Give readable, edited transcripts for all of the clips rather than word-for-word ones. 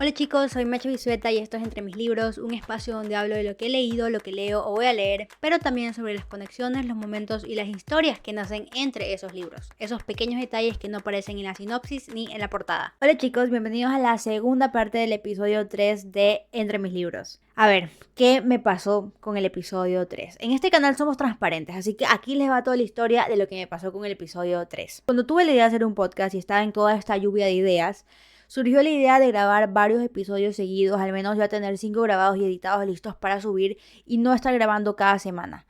Hola chicos, soy Mecha Bisueta y esto es Entre Mis Libros, un espacio donde hablo de lo que he leído, lo que leo o voy a leer, pero también sobre las conexiones, los momentos y las historias que nacen entre esos libros, esos pequeños detalles que no aparecen en la sinopsis ni en la portada. Hola chicos, bienvenidos a la segunda parte del episodio 3 de Entre Mis Libros. A ver, ¿qué me pasó con el episodio 3? En este canal somos transparentes, así que aquí les va toda la historia de lo que me pasó con el episodio 3. Cuando tuve la idea de hacer un podcast y estaba en toda esta lluvia de ideas, surgió la idea de grabar varios episodios seguidos, al menos ya tener 5 grabados y editados listos para subir y no estar grabando cada semana.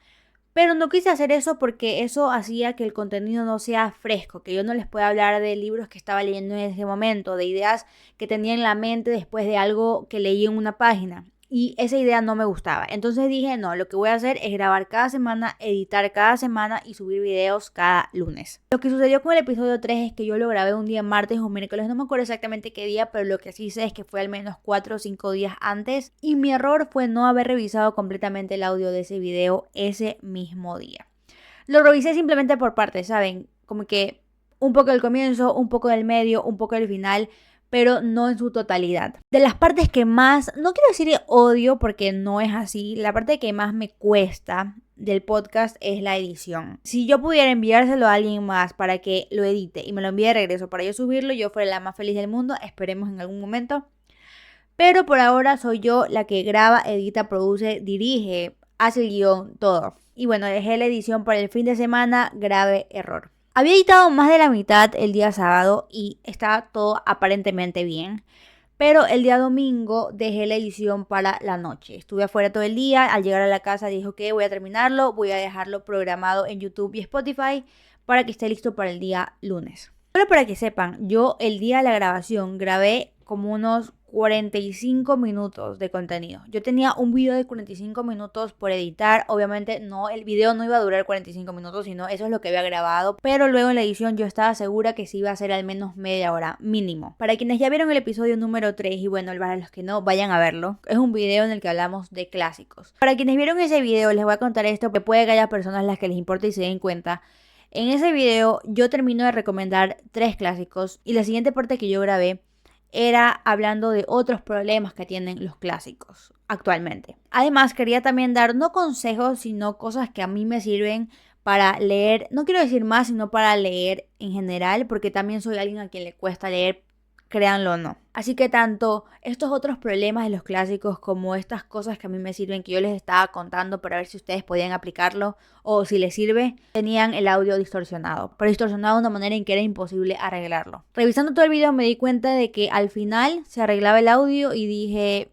Pero no quise hacer eso porque eso hacía que el contenido no sea fresco, que yo no les pueda hablar de libros que estaba leyendo en ese momento, de ideas que tenía en la mente después de algo que leí en una página. Y esa idea no me gustaba. Entonces dije, no, lo que voy a hacer es grabar cada semana, editar cada semana y subir videos cada lunes. Lo que sucedió con el episodio 3 es que yo lo grabé un día martes o miércoles, no me acuerdo exactamente qué día, pero lo que sí sé es que fue al menos 4 o 5 días antes. Y mi error fue no haber revisado completamente el audio de ese video ese mismo día. Lo revisé simplemente por partes, ¿saben? Como que un poco del comienzo, un poco del medio, un poco del final, pero no en su totalidad. De las partes que más, no quiero decir odio porque no es así, la parte que más me cuesta del podcast es la edición. Si yo pudiera enviárselo a alguien más para que lo edite y me lo envíe de regreso para yo subirlo, yo fuera la más feliz del mundo, esperemos en algún momento. Pero por ahora soy yo la que graba, edita, produce, dirige, hace el guión, todo. Y bueno, dejé la edición para el fin de semana, grave error. Había editado más de la mitad el día sábado y estaba todo aparentemente bien. Pero el día domingo dejé la edición para la noche. Estuve afuera todo el día. Al llegar a la casa dije, ok, voy a terminarlo. Voy a dejarlo programado en YouTube y Spotify para que esté listo para el día lunes. Solo para que sepan, yo el día de la grabación grabé como unos 45 minutos de contenido. Yo tenía un video de 45 minutos por editar. Obviamente no, el video no iba a durar 45 minutos, sino eso es lo que había grabado. Pero luego en la edición yo estaba segura que sí iba a ser al menos media hora mínimo. Para quienes ya vieron el episodio número 3 y bueno, para los que no, vayan a verlo. Es un video en el que hablamos de clásicos. Para quienes vieron ese video les voy a contar esto porque puede que haya personas a las que les importe y se den cuenta. En ese video yo termino de recomendar 3 clásicos y la siguiente parte que yo grabé era hablando de otros problemas que tienen los clásicos actualmente. Además, quería también dar no consejos, sino cosas que a mí me sirven para leer, no quiero decir más, sino para leer en general, porque también soy alguien a quien le cuesta leer, créanlo o no. Así que tanto estos otros problemas de los clásicos como estas cosas que a mí me sirven, que yo les estaba contando para ver si ustedes podían aplicarlo o si les sirve, tenían el audio distorsionado. Pero distorsionado de una manera en que era imposible arreglarlo. Revisando todo el video me di cuenta de que al final se arreglaba el audio y dije...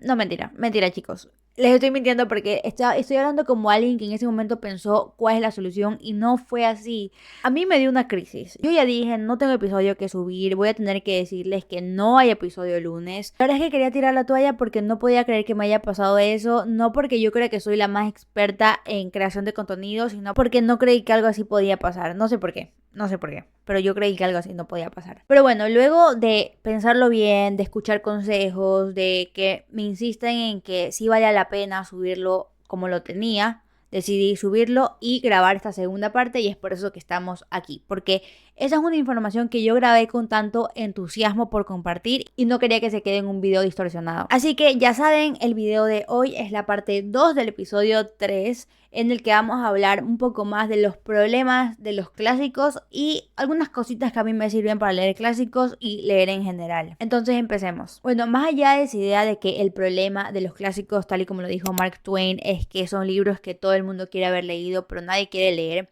No, mentira chicos. Les estoy mintiendo porque estoy hablando como alguien que en ese momento pensó cuál es la solución y no fue así. A mí me dio una crisis. Yo ya dije, no tengo episodio que subir, voy a tener que decirles que no hay episodio el lunes. La verdad es que quería tirar la toalla porque no podía creer que me haya pasado eso. No porque yo crea que soy la más experta en creación de contenido, sino porque no creí que algo así podía pasar. No sé por qué. Pero yo creí que algo así no podía pasar. Pero bueno, luego de pensarlo bien, de escuchar consejos, de que me insisten en que sí valía la pena subirlo como lo tenía, decidí subirlo y grabar esta segunda parte y es por eso que estamos aquí. Porque esa es una información que yo grabé con tanto entusiasmo por compartir y no quería que se quede en un video distorsionado. Así que ya saben, el video de hoy es la parte 2 del episodio 3 en el que vamos a hablar un poco más de los problemas de los clásicos y algunas cositas que a mí me sirven para leer clásicos y leer en general. Entonces empecemos. Bueno, más allá de esa idea de que el problema de los clásicos, tal y como lo dijo Mark Twain, es que son libros que todo el mundo quiere haber leído pero nadie quiere leer,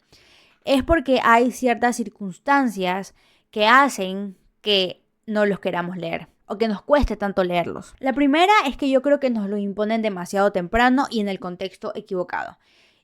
es porque hay ciertas circunstancias que hacen que no los queramos leer o que nos cueste tanto leerlos. La primera es que yo creo que nos lo imponen demasiado temprano y en el contexto equivocado.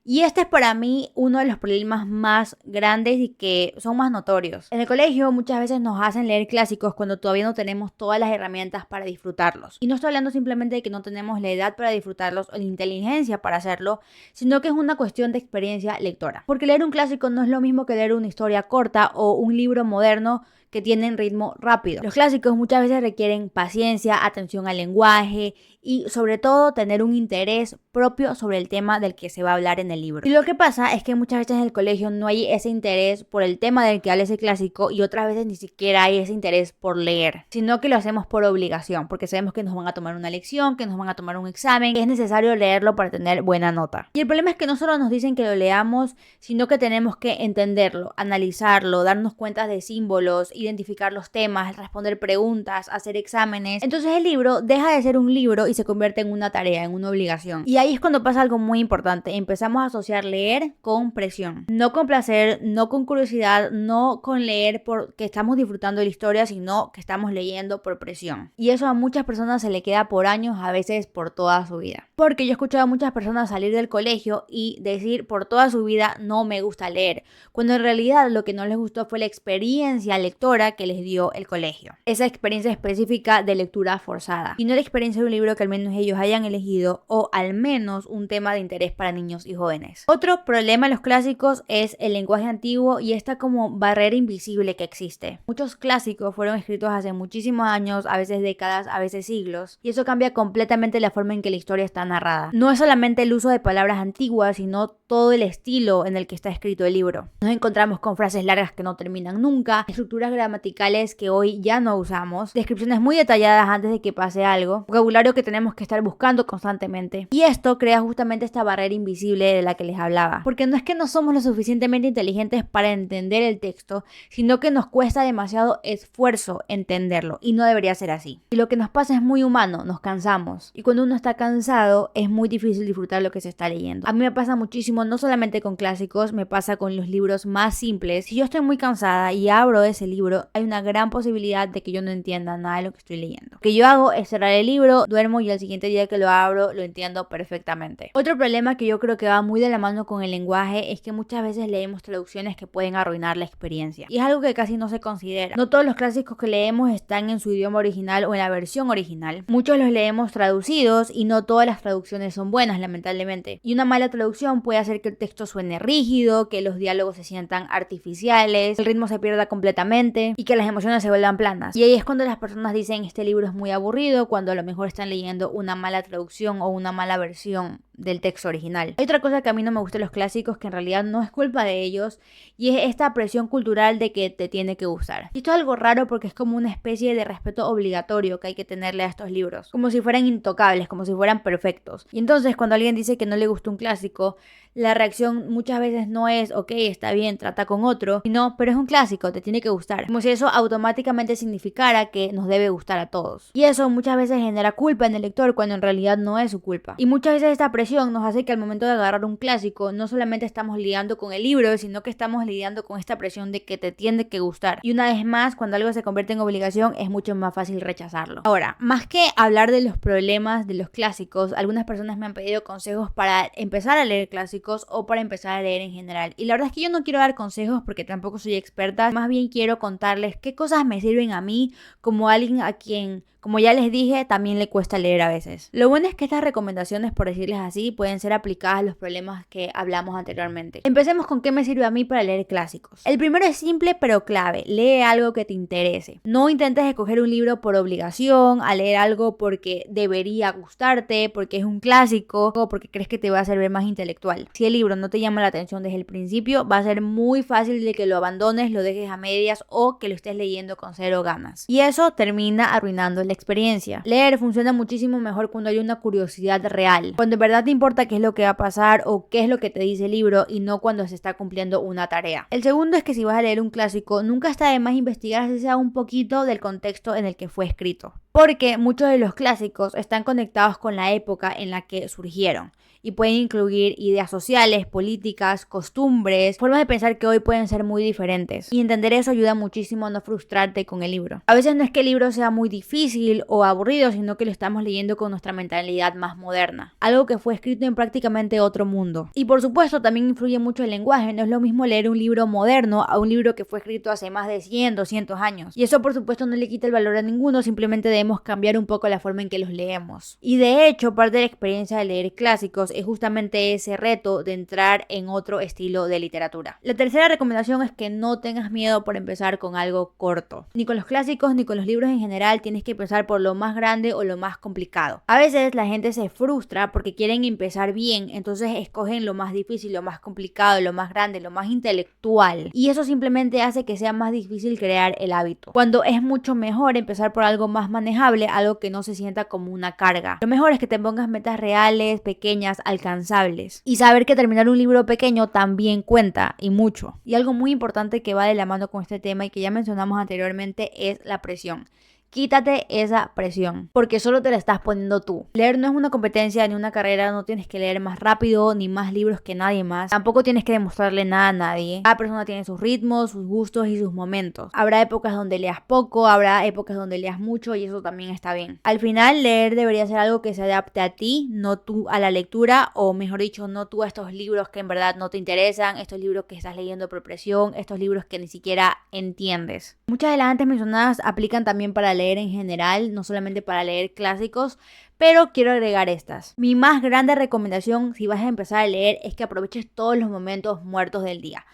Y este es para mí uno de los problemas más grandes y que son más notorios. En el colegio muchas veces nos hacen leer clásicos cuando todavía no tenemos todas las herramientas para disfrutarlos. Y no estoy hablando simplemente de que no tenemos la edad para disfrutarlos o la inteligencia para hacerlo, sino que es una cuestión de experiencia lectora. Porque leer un clásico no es lo mismo que leer una historia corta o un libro moderno que tienen ritmo rápido. Los clásicos muchas veces requieren paciencia, atención al lenguaje y sobre todo tener un interés propio sobre el tema del que se va a hablar en el libro. Y lo que pasa es que muchas veces en el colegio no hay ese interés por el tema del que habla ese clásico y otras veces ni siquiera hay ese interés por leer, sino que lo hacemos por obligación, porque sabemos que nos van a tomar una lección, que nos van a tomar un examen, que es necesario leerlo para tener buena nota. Y el problema es que no solo nos dicen que lo leamos, sino que tenemos que entenderlo, analizarlo, darnos cuenta de símbolos, identificar los temas, responder preguntas, hacer exámenes. Entonces el libro deja de ser un libro y se convierte en una tarea, en una obligación. Y ahí es cuando pasa algo muy importante. Empezamos a asociar leer con presión. No con placer, no con curiosidad, no con leer porque estamos disfrutando de la historia, sino que estamos leyendo por presión. Y eso a muchas personas se le queda por años, a veces por toda su vida. Porque yo he escuchado a muchas personas salir del colegio y decir por toda su vida no me gusta leer, cuando en realidad lo que no les gustó fue la experiencia lectora que les dio el colegio. Esa experiencia específica de lectura forzada. Y no la experiencia de un libro que al menos ellos hayan elegido o al menos un tema de interés para niños y jóvenes. Otro problema en los clásicos es el lenguaje antiguo y esta como barrera invisible que existe. Muchos clásicos fueron escritos hace muchísimos años, a veces décadas, a veces siglos, y eso cambia completamente la forma en que la historia está narrada. No es solamente el uso de palabras antiguas, sino todo el estilo en el que está escrito el libro. Nos encontramos con frases largas que no terminan nunca, estructuras gramaticales que hoy ya no usamos, descripciones muy detalladas antes de que pase algo, vocabulario que tenemos que estar buscando constantemente. Y esto crea justamente esta barrera invisible de la que les hablaba. Porque no es que no somos lo suficientemente inteligentes para entender el texto, sino que nos cuesta demasiado esfuerzo entenderlo. Y no debería ser así. Y lo que nos pasa es muy humano, nos cansamos. Y cuando uno está cansado, es muy difícil disfrutar lo que se está leyendo. A mí me pasa muchísimo, no solamente con clásicos, me pasa con los libros más simples. Si yo estoy muy cansada y abro ese libro, hay una gran posibilidad de que yo no entienda nada de lo que estoy leyendo. Lo que yo hago es cerrar el libro, duermo y al siguiente día que lo abro lo entiendo perfectamente. Otro problema que yo creo que va muy de la mano con el lenguaje es que muchas veces leemos traducciones que pueden arruinar la experiencia. Y es algo que casi no se considera. No todos los clásicos que leemos están en su idioma original o en la versión original. Muchos los leemos traducidos y no todas las traducciones son buenas, lamentablemente. Y una mala traducción puede hacer que el texto suene rígido, que los diálogos se sientan artificiales, el ritmo se pierda completamente y que las emociones se vuelvan planas. Y ahí es cuando las personas dicen este libro es muy aburrido, cuando a lo mejor están leyendo una mala traducción o una mala versión del texto original. Hay otra cosa que a mí no me gusta de los clásicos, que en realidad no es culpa de ellos, y es esta presión cultural de que te tiene que gustar. Y esto es algo raro porque es como una especie de respeto obligatorio que hay que tenerle a estos libros, como si fueran intocables, como si fueran perfectos. Y entonces cuando alguien dice que no le gusta un clásico, la reacción muchas veces no es ok, está bien, trata con otro, sino pero es un clásico, te tiene que gustar, como si eso automáticamente significara que nos debe gustar a todos. Y eso muchas veces genera culpa en el lector cuando en realidad no es su culpa. Y muchas veces esta presión nos hace que al momento de agarrar un clásico no solamente estamos lidiando con el libro, sino que estamos lidiando con esta presión de que te tiene que gustar. Y una vez más, cuando algo se convierte en obligación es mucho más fácil rechazarlo. Ahora, más que hablar de los problemas de los clásicos, algunas personas me han pedido consejos para empezar a leer clásicos o para empezar a leer en general. Y la verdad es que yo no quiero dar consejos porque tampoco soy experta, más bien quiero contarles qué cosas me sirven a mí como alguien a quien, como ya les dije, también le cuesta leer a veces. Lo bueno es que estas recomendaciones, por decirles así, pueden ser aplicadas a los problemas que hablamos anteriormente. Empecemos con qué me sirve a mí para leer clásicos. El primero es simple pero clave. Lee algo que te interese. No intentes escoger un libro por obligación, a leer algo porque debería gustarte, porque es un clásico o porque crees que te va a hacer ver más intelectual. Si el libro no te llama la atención desde el principio, va a ser muy fácil de que lo abandones, lo dejes a medias o que lo estés leyendo con cero ganas. Y eso termina arruinando la experiencia. Leer funciona muchísimo mejor cuando hay una curiosidad real, cuando en verdad te importa qué es lo que va a pasar o qué es lo que te dice el libro y no cuando se está cumpliendo una tarea. El segundo es que si vas a leer un clásico, nunca está de más investigar si sea un poquito del contexto en el que fue escrito, porque muchos de los clásicos están conectados con la época en la que surgieron y pueden incluir ideas sociales, políticas, costumbres, formas de pensar que hoy pueden ser muy diferentes. Y entender eso ayuda muchísimo a no frustrarte con el libro. A veces no es que el libro sea muy difícil o aburrido, sino que lo estamos leyendo con nuestra mentalidad más moderna. Algo que fue escrito en prácticamente otro mundo. Y por supuesto también influye mucho el lenguaje. No es lo mismo leer un libro moderno a un libro que fue escrito hace más de 100, 200 años. Y eso por supuesto no le quita el valor a ninguno, simplemente debemos cambiar un poco la forma en que los leemos. Y de hecho, parte de la experiencia de leer clásicos es justamente ese reto de entrar en otro estilo de literatura. La tercera recomendación es que no tengas miedo por empezar con algo corto. Ni con los clásicos ni con los libros en general tienes que empezar por lo más grande o lo más complicado. A veces la gente se frustra porque quieren empezar bien, entonces escogen lo más difícil, lo más complicado, lo más grande, lo más intelectual. Y eso simplemente hace que sea más difícil crear el hábito. Cuando es mucho mejor empezar por algo más manejable, algo que no se sienta como una carga. Lo mejor es que te pongas metas reales, pequeñas, alcanzables. Y saber que terminar un libro pequeño también cuenta, y mucho. Y algo muy importante que va de la mano con este tema y que ya mencionamos anteriormente es la presión. Quítate esa presión, porque solo te la estás poniendo tú. Leer no es una competencia ni una carrera, no tienes que leer más rápido ni más libros que nadie más. Tampoco tienes que demostrarle nada a nadie. Cada persona tiene sus ritmos, sus gustos y sus momentos. Habrá épocas donde leas poco, habrá épocas donde leas mucho y eso también está bien. Al final, leer debería ser algo que se adapte a ti, no tú a la lectura, o mejor dicho, no tú a estos libros que en verdad no te interesan, estos libros que estás leyendo por presión, estos libros que ni siquiera entiendes. Muchas de las antes mencionadas aplican también para leer en general, no solamente para leer clásicos, pero quiero agregar estas. Mi más grande recomendación si vas a empezar a leer es que aproveches todos los momentos muertos del día.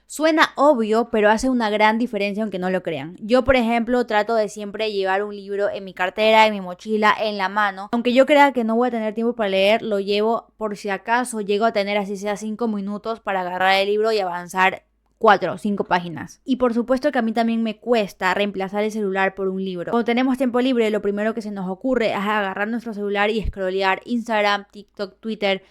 Suena obvio, pero hace una gran diferencia aunque no lo crean. Yo, por ejemplo, trato de siempre llevar un libro en mi cartera, en mi mochila, en la mano. Aunque yo crea que no voy a tener tiempo para leer, lo llevo por si acaso llego a tener así sea 5 minutos para agarrar el libro y avanzar 4 o 5 páginas. Y por supuesto que a mí también me cuesta reemplazar el celular por un libro. Cuando tenemos tiempo libre, lo primero que se nos ocurre es agarrar nuestro celular y scrollear Instagram, TikTok, Twitter,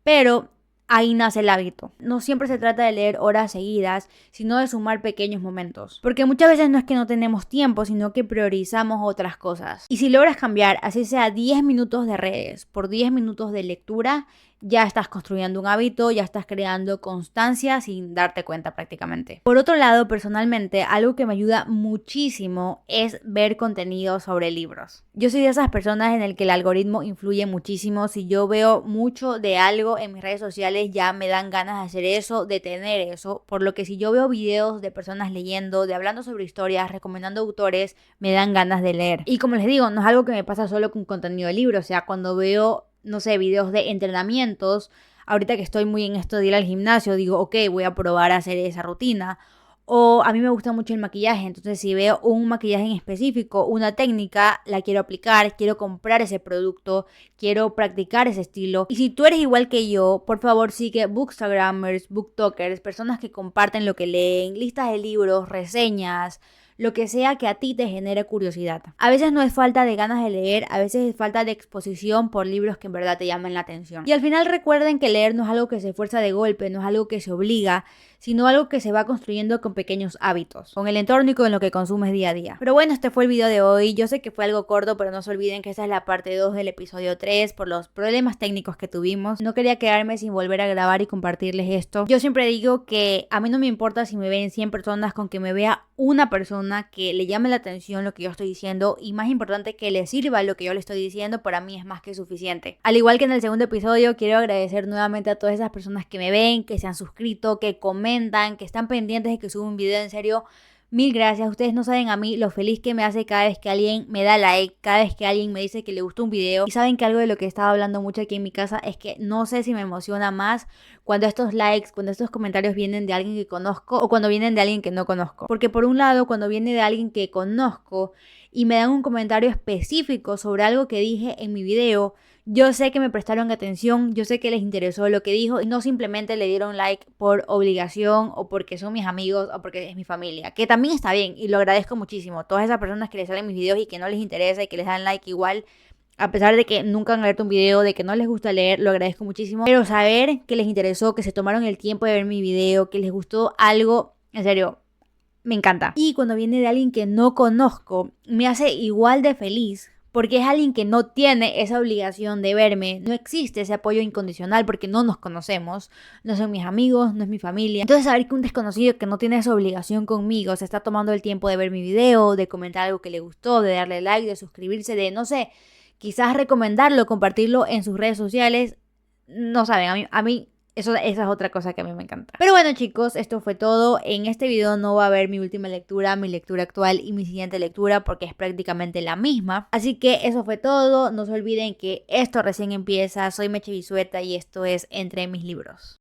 pero ahí nace el hábito. No siempre se trata de leer horas seguidas, sino de sumar pequeños momentos. Porque muchas veces no es que no tenemos tiempo, sino que priorizamos otras cosas. Y si logras cambiar, así sea 10 minutos de redes por 10 minutos de lectura, ya estás construyendo un hábito, ya estás creando constancia sin darte cuenta prácticamente. Por otro lado, personalmente, algo que me ayuda muchísimo es ver contenido sobre libros. Yo soy de esas personas en el que el algoritmo influye muchísimo. Si yo veo mucho de algo en mis redes sociales, ya me dan ganas de hacer eso, de tener eso. Por lo que si yo veo videos de personas leyendo, de hablando sobre historias, recomendando autores, me dan ganas de leer. Y como les digo, no es algo que me pasa solo con contenido de libros. O sea, cuando veo no sé, videos de entrenamientos, ahorita que estoy muy en esto de ir al gimnasio, digo, ok, voy a probar a hacer esa rutina. O a mí me gusta mucho el maquillaje, entonces si veo un maquillaje en específico, una técnica, la quiero aplicar, quiero comprar ese producto, quiero practicar ese estilo. Y si tú eres igual que yo, por favor sigue bookstagrammers, booktokers, personas que comparten lo que leen, listas de libros, reseñas, lo que sea que a ti te genere curiosidad. A veces no es falta de ganas de leer, a veces es falta de exposición por libros que en verdad te llaman la atención. Y al final recuerden que leer no es algo que se fuerza de golpe, no es algo que se obliga, sino algo que se va construyendo con pequeños hábitos, con el entorno y con lo que consumes día a día. Pero bueno, este fue el video de hoy. Yo sé que fue algo corto, pero no se olviden que esta es la parte 2 del episodio 3 por los problemas técnicos que tuvimos. No quería quedarme sin volver a grabar y compartirles esto. Yo siempre digo que a mí no me importa si me ven 100 personas, con que me vea una persona que le llame la atención lo que yo estoy diciendo y más importante que le sirva lo que yo le estoy diciendo, para mí es más que suficiente. Al igual que en el segundo episodio, quiero agradecer nuevamente a todas esas personas que me ven, que se han suscrito, que comentan, que están pendientes de que suba un video. En serio, mil gracias. Ustedes no saben a mí lo feliz que me hace cada vez que alguien me da like, cada vez que alguien me dice que le gustó un video. Y saben que algo de lo que he estado hablando mucho aquí en mi casa es que no sé si me emociona más cuando estos likes, cuando estos comentarios vienen de alguien que conozco o cuando vienen de alguien que no conozco. Porque por un lado, cuando viene de alguien que conozco y me dan un comentario específico sobre algo que dije en mi video, yo sé que me prestaron atención, yo sé que les interesó lo que dijo y no simplemente le dieron like por obligación o porque son mis amigos o porque es mi familia, que también está bien y lo agradezco muchísimo. Todas esas personas que les salen mis videos y que no les interesa y que les dan like igual, a pesar de que nunca han leído un video, de que no les gusta leer, lo agradezco muchísimo. Pero saber que les interesó, que se tomaron el tiempo de ver mi video, que les gustó algo, en serio, me encanta. Y cuando viene de alguien que no conozco, me hace igual de feliz. Porque es alguien que no tiene esa obligación de verme, no existe ese apoyo incondicional porque no nos conocemos, no son mis amigos, no es mi familia. Entonces saber que un desconocido que no tiene esa obligación conmigo se está tomando el tiempo de ver mi video, de comentar algo que le gustó, de darle like, de suscribirse, de no sé, quizás recomendarlo, compartirlo en sus redes sociales, no saben, a mí Esa es otra cosa que a mí me encanta. Pero bueno, chicos, esto fue todo. En este video no va a haber mi última lectura, mi lectura actual y mi siguiente lectura porque es prácticamente la misma. Así que eso fue todo. No se olviden que esto recién empieza. Soy Meche Bisueta y esto es Entre mis libros.